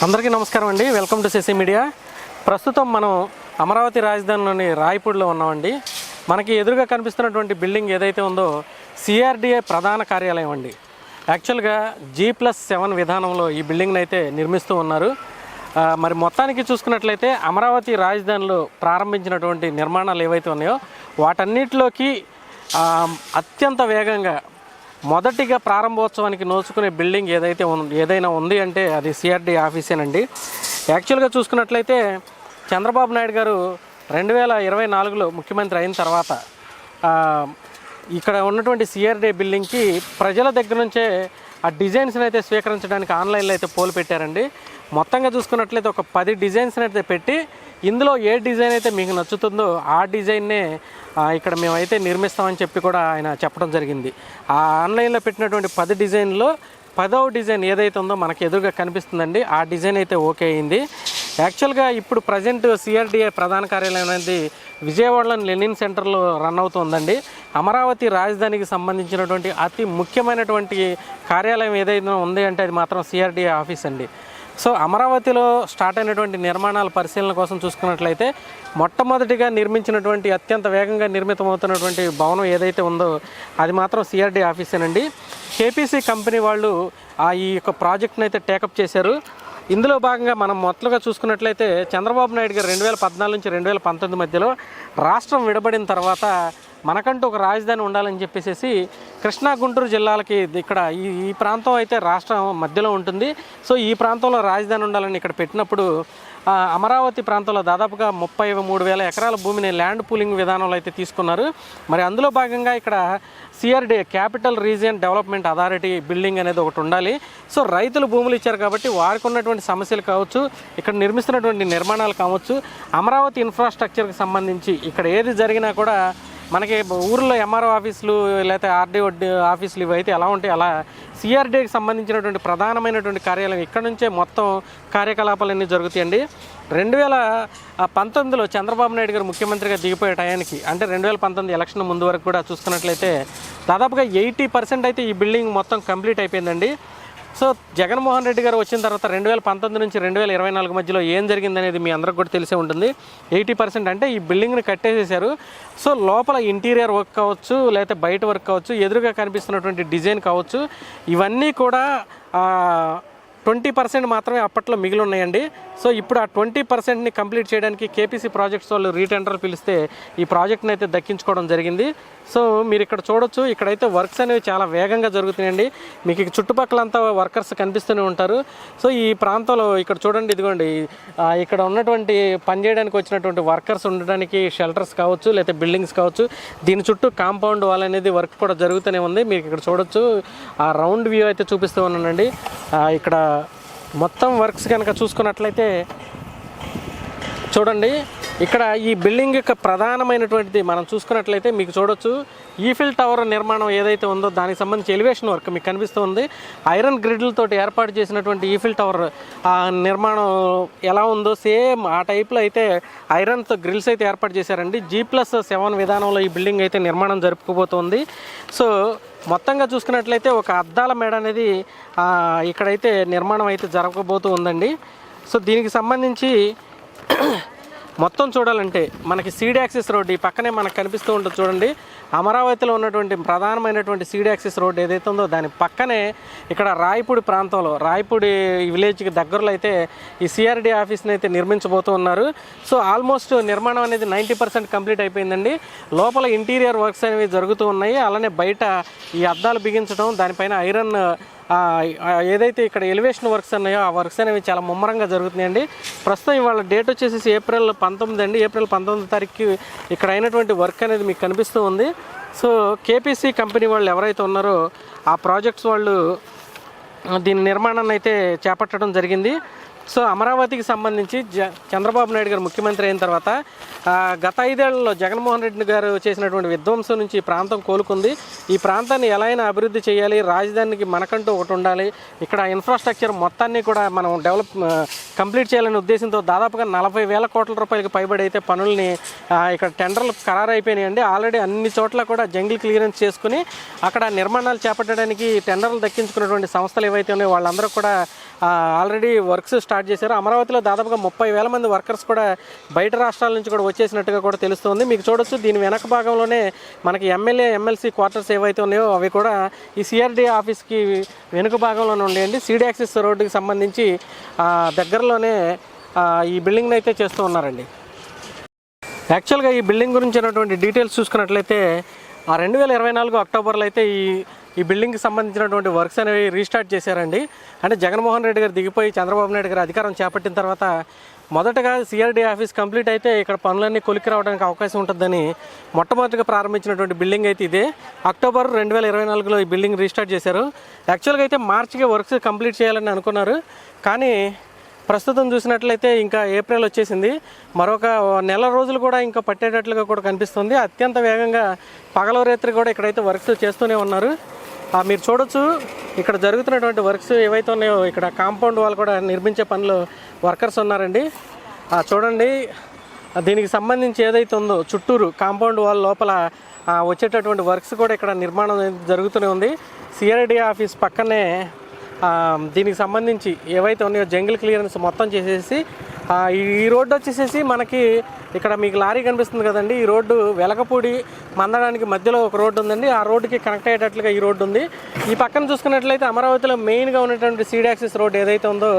అందరికీ నమస్కారం అండి. Welcome to CC media. ప్రస్తుతం మనం అమరావతి రాజధానిలోని రాయపూడిలో ఉన్నామండి. మనకి ఎదురుగా కనిపిస్తున్నటువంటి బిల్డింగ్ ఏదైతే ఉందో సిఆర్డిఏ ప్రధాన కార్యాలయం అండి. యాక్చువల్గా G+7 విధానంలో ఈ బిల్డింగ్ని అయితే నిర్మిస్తూ ఉన్నారు. మరి మొత్తానికి చూసుకున్నట్లయితే అమరావతి రాజధానిలో ప్రారంభించినటువంటి నిర్మాణాలు ఏవైతే ఉన్నాయో వాటన్నిటిలోకి అత్యంత వేగంగా మొదటిగా ప్రారంభోత్సవానికి నోచుకునే బిల్డింగ్ ఏదైనా ఉంది అంటే అది సిఆర్డీ ఆఫీసేనండి. యాక్చువల్గా చూసుకున్నట్లయితే చంద్రబాబు నాయుడు గారు 2024లో ముఖ్యమంత్రి అయిన తర్వాత ఇక్కడ ఉన్నటువంటి సిఆర్డీ బిల్డింగ్కి ప్రజల దగ్గర నుంచే ఆ డిజైన్స్ని అయితే స్వీకరించడానికి ఆన్లైన్లో అయితే పోలు పెట్టారండి. మొత్తంగా చూసుకున్నట్లయితే ఒక 10 డిజైన్స్ని అయితే పెట్టి ఇందులో ఏ డిజైన్ అయితే మీకు నచ్చుతుందో ఆ డిజైన్నే ఇక్కడ మేమైతే నిర్మిస్తామని చెప్పి కూడా ఆయన చెప్పడం జరిగింది. ఆ ఆన్లైన్లో పెట్టినటువంటి 10 డిజైన్లో 10వ డిజైన్ ఏదైతే ఉందో మనకు ఎదురుగా కనిపిస్తుందండి. ఆ డిజైన్ అయితే ఓకే అయింది. యాక్చువల్గా ఇప్పుడు ప్రజెంట్ సిఆర్డిఏ ప్రధాన కార్యాలయం అనేది విజయవాడలోని లెనిన్ సెంటర్లో రన్ అవుతుందండి. అమరావతి రాజధానికి సంబంధించినటువంటి అతి ముఖ్యమైనటువంటి కార్యాలయం ఏదైతే ఉంది అంటే అది మాత్రం సిఆర్డిఏ ఆఫీస్ అండి. సో అమరావతిలో స్టార్ట్ అయినటువంటి నిర్మాణాల పరిశీలన కోసం చూసుకున్నట్లయితే మొట్టమొదటిగా నిర్మించినటువంటి అత్యంత వేగంగా నిర్మితమవుతున్నటువంటి భవనం ఏదైతే ఉందో అది మాత్రం సిఆర్డీ ఆఫీసేనండి. కేపీసీ కంపెనీ వాళ్ళు ఈ యొక్క ప్రాజెక్ట్ని అయితే టేకప్ చేశారు. ఇందులో భాగంగా మనం మొదలుగా చూసుకున్నట్లయితే చంద్రబాబు నాయుడు గారు 2014 నుంచి 2019 మధ్యలో రాష్ట్రం విడబడిన తర్వాత మనకంటూ ఒక రాజధాని ఉండాలని చెప్పేసి కృష్ణా గుంటూరు జిల్లాలకి ఇక్కడ ఈ ప్రాంతం అయితే రాష్ట్రం మధ్యలో ఉంటుంది. సో ఈ ప్రాంతంలో రాజధాని ఉండాలని ఇక్కడ పెట్టినప్పుడు అమరావతి ప్రాంతంలో దాదాపుగా 33,000 ఎకరాల భూమిని ల్యాండ్ పూలింగ్ విధానంలో అయితే తీసుకున్నారు. మరి అందులో భాగంగా ఇక్కడ CRD capital region development authority building అనేది ఒకటి ఉండాలి. సో రైతులు భూములు ఇచ్చారు కాబట్టి వారికి ఉన్నటువంటి సమస్యలు కావచ్చు, ఇక్కడ నిర్మిస్తున్నటువంటి నిర్మాణాలు కావచ్చు, అమరావతి ఇన్ఫ్రాస్ట్రక్చర్కి సంబంధించి ఇక్కడ ఏది జరిగినా కూడా మనకి ఊర్లో ఎంఆర్ఓ ఆఫీసులు లేకపోతే ఆర్డీఓ ఆఫీసులు ఇవైతే ఎలా ఉంటాయి అలా సిఆర్డీకి సంబంధించినటువంటి ప్రధానమైనటువంటి కార్యాలయం ఇక్కడ నుంచే మొత్తం కార్యకలాపాలన్నీ జరుగుతాయండి. 2019లో చంద్రబాబు నాయుడు గారు ముఖ్యమంత్రిగా దిగిపోయే టయానికి అంటే 2019 ఎలక్షన్ ముందు వరకు కూడా చూసుకున్నట్లయితే దాదాపుగా 80% అయితే ఈ బిల్డింగ్ మొత్తం కంప్లీట్ అయిపోయిందండి. సో జగన్మోహన్ రెడ్డి గారు వచ్చిన తర్వాత 2019 నుంచి 2024 మధ్యలో ఏం జరిగిందనేది మీ అందరికి కూడా తెలిసే ఉంటుంది. 80% అంటే ఈ బిల్డింగ్ని కట్టేసేసారు. సో లోపల ఇంటీరియర్ వర్క్ కావచ్చు, లేకపోతే బయట వర్క్ కావచ్చు, ఎదురుగా కనిపిస్తున్నటువంటి డిజైన్ కావచ్చు, ఇవన్నీ కూడా 20% మాత్రమే అప్పట్లో మిగిలి ఉన్నాయండి. సో ఇప్పుడు ఆ 20%ని కంప్లీట్ చేయడానికి కేపీసీ ప్రాజెక్ట్స్ వాళ్ళు రీటెండర్ పిలిస్తే ఈ ప్రాజెక్ట్ని అయితే దక్కించుకోవడం జరిగింది. సో మీరు ఇక్కడ చూడొచ్చు, ఇక్కడైతే వర్క్స్ అనేవి చాలా వేగంగా జరుగుతున్నాయండి. మీకు చుట్టుపక్కలంతా వర్కర్స్ కనిపిస్తూనే ఉంటారు. సో ఈ ప్రాంతంలో ఇక్కడ చూడండి, ఇదిగోండి ఇక్కడ ఉన్నటువంటి పనిచేయడానికి వచ్చినటువంటి వర్కర్స్ ఉండడానికి షెల్టర్స్ కావచ్చు, లేకపోతే బిల్డింగ్స్ కావచ్చు, దీని చుట్టూ కాంపౌండ్ వాల్ అనేది వర్క్ కూడా జరుగుతూనే ఉంది. మీకు ఇక్కడ చూడొచ్చు, ఆ రౌండ్ వ్యూ అయితే చూపిస్తూ ఉన్నానండి. ఇక్కడ మొత్తం వర్క్స్ కనుక చూసుకున్నట్లయితే చూడండి, ఇక్కడ ఈ బిల్డింగ్ యొక్క ప్రధానమైనటువంటిది మనం చూసుకున్నట్లయితే మీకు చూడొచ్చు, ఈఫిల్ టవర్ నిర్మాణం ఏదైతే ఉందో దానికి సంబంధించి ఎలివేషన్ వర్క్ మీకు కనిపిస్తుంది. ఐరన్ గ్రిడ్లతో ఏర్పాటు చేసినటువంటి ఈఫిల్ టవర్ నిర్మాణం ఎలా ఉందో సేమ్ ఆ టైప్లో అయితే ఐరన్తో గ్రిల్స్ అయితే ఏర్పాటు చేశారండి. G+7 విధానంలో ఈ బిల్డింగ్ అయితే నిర్మాణం జరుపుకోబోతోంది. సో మొత్తంగా చూసుకున్నట్లయితే ఒక అద్దాల మేడ అనేది ఇక్కడైతే నిర్మాణం అయితే జరగబోతూ ఉందండి. సో దీనికి సంబంధించి మొత్తం చూడాలంటే మనకి సీడ్ యాక్సిస్ రోడ్ ఈ పక్కనే మనకు కనిపిస్తూ ఉంటుంది చూడండి. అమరావతిలో ఉన్నటువంటి ప్రధానమైనటువంటి సీడ్ యాక్సిస్ రోడ్ ఏదైతే ఉందో దాని పక్కనే ఇక్కడ రాయపూడి ప్రాంతంలో, రాయపూడి విలేజ్కి దగ్గరలో అయితే ఈ సిఆర్డీ ఆఫీస్ని అయితే నిర్మించబోతూ ఉన్నారు. సో ఆల్మోస్ట్ నిర్మాణం అనేది 90% కంప్లీట్ అయిపోయిందండి. లోపల ఇంటీరియర్ వర్క్స్ అనేవి జరుగుతూ ఉన్నాయి. అలానే బయట ఈ అద్దాలు బిగించడం, దానిపైన ఐరన్ ఏదైతే ఇక్కడ ఎలివేషన్ వర్క్స్ ఉన్నాయో ఆ వర్క్స్ అనేవి చాలా ముమ్మరంగా జరుగుతున్నాయండి. ప్రస్తుతం ఇవాళ డేట్ వచ్చేసి ఏప్రిల్ 19 అండి. ఏప్రిల్ 19 తారీఖుకి ఇక్కడ అయినటువంటి వర్క్ అనేది మీకు కనిపిస్తూ ఉంది. సో కేపీసీ కంపెనీ వాళ్ళు ఎవరైతే ఉన్నారో ఆ ప్రాజెక్ట్స్ వాళ్ళు దీని నిర్మాణాన్ని అయితే చేపట్టడం జరిగింది. సో అమరావతికి సంబంధించి చంద్రబాబు నాయుడు గారు ముఖ్యమంత్రి అయిన తర్వాత గత 5 ఏళ్లలో జగన్మోహన్ రెడ్డి గారు చేసినటువంటి విధ్వంసం నుంచి ఈ ప్రాంతం కోలుకుంది. ఈ ప్రాంతాన్ని ఎలా అయినా అభివృద్ధి చేయాలి, రాజధానికి మనకంటూ ఒకటి ఉండాలి, ఇక్కడ ఇన్ఫ్రాస్ట్రక్చర్ మొత్తాన్ని కూడా మనం కంప్లీట్ చేయాలనే ఉద్దేశంతో దాదాపుగా 40,000 కోట్ల రూపాయలకి పైబడి అయితే పనుల్ని ఇక్కడ టెండర్లు ఖరారైపోయినాయండి. ఆల్రెడీ అన్ని చోట్ల కూడా జంగిల్ క్లియరెన్స్ చేసుకుని అక్కడ నిర్మాణాలు చేపట్టడానికి టెండర్లు దక్కించుకున్నటువంటి సంస్థలు ఏవైతే ఉన్నాయో వాళ్ళందరూ కూడా ఆల్రెడీ వర్క్స్ స్టార్ట్ చేశారు. అమరావతిలో దాదాపుగా 30,000 మంది వర్కర్స్ కూడా బయట రాష్ట్రాల నుంచి కూడా వచ్చేసినట్టుగా కూడా తెలుస్తుంది. మీకు చూడొచ్చు దీని వెనక భాగంలోనే మనకి ఎమ్మెల్యే ఎమ్మెల్సీ క్వార్టర్స్ ఏవైతే ఉన్నాయో అవి కూడా ఈ సిఆర్డీ ఆఫీస్కి వెనుక భాగంలోనే ఉండేయండి. సీడీ యాక్సిస్ రోడ్డుకి సంబంధించి దగ్గరలోనే ఈ బిల్డింగ్ని అయితే చేస్తూ ఉన్నారండి. యాక్చువల్గా ఈ బిల్డింగ్ గురించి ఉన్నటువంటి డీటెయిల్స్ చూసుకున్నట్లయితే 2024 అక్టోబర్లో అయితే ఈ బిల్డింగ్కి సంబంధించినటువంటి వర్క్స్ అనేవి రీస్టార్ట్ చేశారండి. అంటే జగన్మోహన్ రెడ్డి గారు దిగిపోయి చంద్రబాబు నాయుడు గారు అధికారం చేపట్టిన తర్వాత మొదటగా సిఆర్డీ ఆఫీస్ కంప్లీట్ అయితే ఇక్కడ పనులన్నీ కొలిక్కి రావడానికి అవకాశం ఉంటుందని మొట్టమొదటిగా ప్రారంభించినటువంటి బిల్డింగ్ అయితే ఇదే. అక్టోబర్ 2024లో ఈ బిల్డింగ్ రీస్టార్ట్ చేశారు. యాక్చువల్గా అయితే మార్చికి వర్క్స్ కంప్లీట్ చేయాలని అనుకున్నారు, కానీ ప్రస్తుతం చూసినట్లయితే ఇంకా ఏప్రిల్ వచ్చేసింది. మరొక నెల రోజులు కూడా ఇంకా పట్టేటట్లుగా కూడా కనిపిస్తుంది. అత్యంత వేగంగా పగలరేత్రి కూడా ఇక్కడైతే వర్క్స్ చేస్తూనే ఉన్నారు. మీరు చూడొచ్చు ఇక్కడ జరుగుతున్నటువంటి వర్క్స్ ఏవైతే ఉన్నాయో ఇక్కడ కాంపౌండ్ వాల్ కూడా నిర్మించే పనిలో వర్కర్స్ ఉన్నారండి. చూడండి దీనికి సంబంధించి ఏదైతే ఉందో చుట్టూరు కాంపౌండ్ వాల్ లోపల వచ్చేటటువంటి వర్క్స్ కూడా ఇక్కడ నిర్మాణం జరుగుతూనే ఉంది. సిఆర్డీ ఆఫీస్ పక్కనే దీనికి సంబంధించి ఏవైతే ఉన్నాయో జంగిల్ క్లియరెన్స్ మొత్తం చేసేసి ఈ రోడ్డు వచ్చేసేసి మనకి ఇక్కడ మీకు లారీ కనిపిస్తుంది కదండి. ఈ రోడ్డు వెలగపూడి మందడానికి మధ్యలో ఒక రోడ్డు ఉందండి. ఆ రోడ్డుకి కనెక్ట్ అయ్యేటట్లుగా ఈ రోడ్డు ఉంది. ఈ పక్కన చూసుకున్నట్లయితే అమరావతిలో మెయిన్గా ఉన్నటువంటి సీడీ యాక్సిస్ రోడ్డు ఏదైతే ఉందో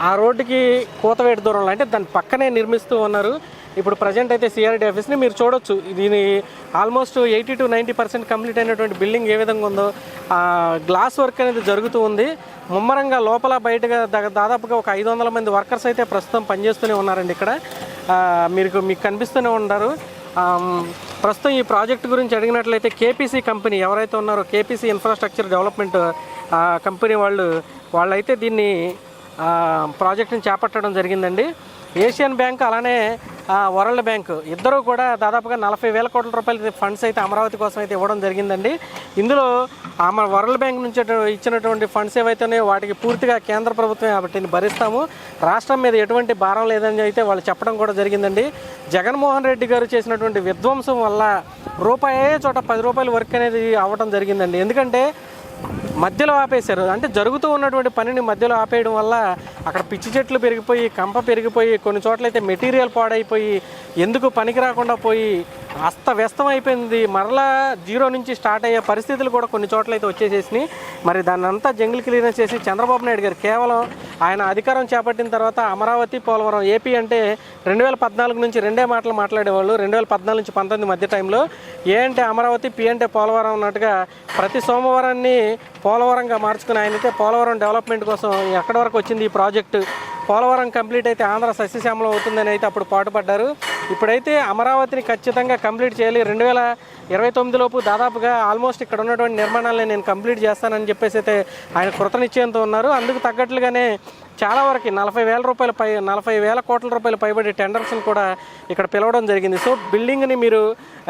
ఆ రోడ్డుకి కూతవేటు దూరంలో అంటే దాని పక్కనే నిర్మిస్తూ ఉన్నారు. ఇప్పుడు ప్రజెంట్ అయితే సిఆర్డీ ఆఫీస్ని మీరు చూడొచ్చు. దీని ఆల్మోస్ట్ 80 to 90% కంప్లీట్ అయినటువంటి బిల్డింగ్ ఏ విధంగా ఉందో గ్లాస్ వర్క్ అనేది జరుగుతూ ఉంది. ముమ్మరంగా లోపల బయటగా దాదాపుగా ఒక 500 మంది వర్కర్స్ అయితే ప్రస్తుతం పనిచేస్తూనే ఉన్నారండి. ఇక్కడ మీకు కనిపిస్తూనే ఉంటారు. ప్రస్తుతం ఈ ప్రాజెక్ట్ గురించి అడిగినట్లయితే కేపీసీ కంపెనీ ఎవరైతే ఉన్నారో కేపీసీ ఇన్ఫ్రాస్ట్రక్చర్ డెవలప్మెంట్ కంపెనీ వాళ్ళైతే దీన్ని ప్రాజెక్ట్ని చేపట్టడం జరిగిందండి. ఏషియన్ బ్యాంక్ అలానే వరల్డ్ బ్యాంక్ ఇద్దరు కూడా దాదాపుగా 40,000 కోట్ల రూపాయల ఫండ్స్ అయితే అమరావతి కోసం అయితే ఇవ్వడం జరిగిందండి. ఇందులో వరల్డ్ బ్యాంక్ నుంచి ఇచ్చినటువంటి ఫండ్స్ ఏవైతే ఉన్నాయో వాటికి పూర్తిగా కేంద్ర ప్రభుత్వమే వాటిని భరిస్తాము, రాష్ట్రం మీద ఎటువంటి భారం లేదని అయితే వాళ్ళు చెప్పడం కూడా జరిగిందండి. జగన్మోహన్ రెడ్డి గారు చేసినటువంటి విధ్వంసం వల్ల రూపాయే చోట 10 రూపాయల వర్క్ అనేది అవ్వడం జరిగిందండి. ఎందుకంటే మధ్యలో ఆపేశారు. అంటే జరుగుతూ ఉన్నటువంటి పనిని మధ్యలో ఆపేయడం వల్ల అక్కడ పిచ్చి చెట్లు పెరిగిపోయి కంప పెరిగిపోయి కొన్ని చోట్లయితే మెటీరియల్ పాడైపోయి ఎందుకు పనికి రాకుండా పోయి అస్తవ్యస్తం అయిపోయింది. మరలా జీరో నుంచి స్టార్ట్ అయ్యే పరిస్థితులు కూడా కొన్ని చోట్లయితే వచ్చేసేసినాయి. మరి దాన్ని అంతా జంగిల్ క్లియరెన్స్ చేసి చంద్రబాబు నాయుడు గారు కేవలం ఆయన అధికారం చేపట్టిన తర్వాత అమరావతి పోలవరం ఏపీ అంటే 2014 నుంచి రెండే మాటలు మాట్లాడేవాళ్ళు. 2014 నుంచి 2019 మధ్య టైంలో ఏ అంటే అమరావతి, పి అంటే పోలవరం అన్నట్టుగా ప్రతి సోమవారాన్ని పోలవరంగా మార్చుకుని ఆయనైతే పోలవరం డెవలప్మెంట్ కోసం ఎక్కడి వరకు వచ్చింది ఈ ప్రాజెక్టు, పోలవరం కంప్లీట్ అయితే ఆంధ్ర సస్యశ్యామలం అవుతుందని అయితే అప్పుడు పాటుపడ్డారు. ఇప్పుడైతే అమరావతిని ఖచ్చితంగా కంప్లీట్ చేయాలి, 2029 లోపు దాదాపుగా ఆల్మోస్ట్ ఇక్కడ ఉన్నటువంటి నిర్మాణాలను నేను కంప్లీట్ చేస్తానని చెప్పేసి అయితే ఆయన కృతనిశ్చయంతో ఉన్నారు. అందుకు తగ్గట్లుగానే చాలా వరకు 40,000 కోట్ల రూపాయలు పైబడి టెండర్స్ని కూడా ఇక్కడ పిలవడం జరిగింది. సో బిల్డింగ్ని మీరు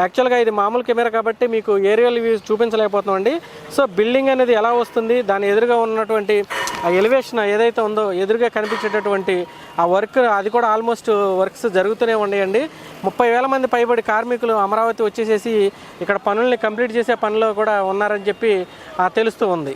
యాక్చువల్గా ఇది మామూలు కెమెరా కాబట్టి మీకు ఏరియల్ వ్యూస్ చూపించలేకపోతున్నామండి. సో బిల్డింగ్ అనేది ఎలా వస్తుంది, దాని ఎదురుగా ఉన్నటువంటి ఆ ఎలివేషన్ ఏదైతే ఉందో ఎదురుగా కనిపించేటటువంటి ఆ వర్క్ అది కూడా ఆల్మోస్ట్ వర్క్స్ జరుగుతూనే ఉన్నాయండి. 30,000 మంది పైబడి కార్మికులు అమరావతి వచ్చేసేసి ఇక్కడ పనుల్ని కంప్లీట్ చేసే పనిలో కూడా ఉన్నారని చెప్పి తెలుస్తూ ఉంది.